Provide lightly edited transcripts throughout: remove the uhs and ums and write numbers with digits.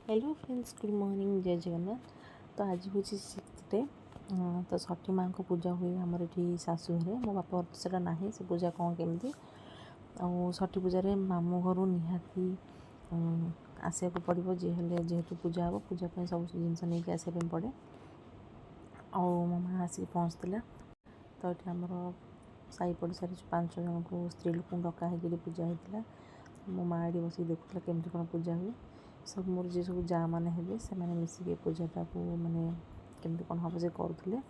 Hello friends, good morning, जय जगन्नाथ। तो आज हूँ 6th डे। तो षठी माँ को पूजा हुए आमर ये शाशु घरे। मो बापा से ना से पूजा कौन केमती षठी पूजा मामू घर निहाती आसा पड़ो जेहेतु पूजा हम पूजा सब जिनस नहीं आसापी पड़े। मो माँ आसिक पहुँचला। तो ये आमर साई पड़ोसा 5 जन को स्त्री लोक डकाई पूजा होता। मो माँ ये बस देखुला केमती कौन पूजा हुए। सब मोर जी सब जा मैंने हे से मिसिक पूजाटा को माने केमती कौन हम से करुले।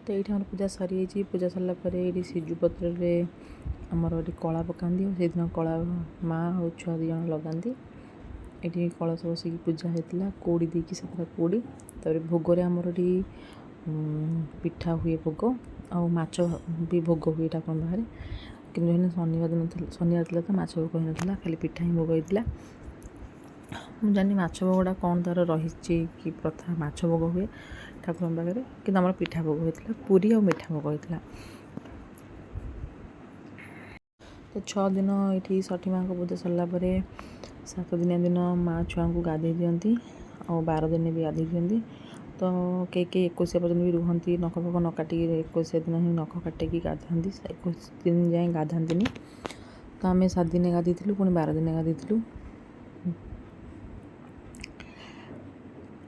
तो ये आम पूजा सरी पूजा सरला ये सिजुपत्र आमर ये कला पकाती और से दिन कला माँ और छुआ 2 जन लगाती। ये कलश बसिक पूजा होता कौड़ी देकी 7 कौड़ी। तापर भोग आमर ये पिठा हुए भोग आ माछ भी भोग हुए ठाकुर पाखे कि शनिवार दिन शनिवार तो माछ भोग होता खाली पिठा ही भोग होता। मुझे जानी माछ भोगटा कौन तार रही कि प्रथा माछ भोग हुए ठाकुर पाखे कि आम पिठा भोग होता पूरी और मिठा भोग होता। तो 6 दिन ये षठी माँ को पूजा सरला 7 दिन दिन माँ छुआ को गाधे दिखती और 12 दिन भी गाधे दिखती। तो कई 21 पर्यटन भी रुहती नख फक न काटिक 21 दिन ही नख काटिकी गाधती 21 दिन जाए गाधाती। तो आम 7 दिन गाधे पुणी 12 दिन गाधे।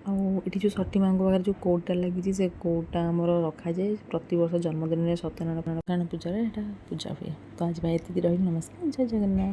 आठी जो षठी माँ पाखे जो कौटा लगी से कौटा आमर रखा जाए प्रति वर्ष जन्मदिन में सत्यनारायण पूजा पूजा हुए। तो आज ये रही। नमस्कार, जय जगन्नाथ।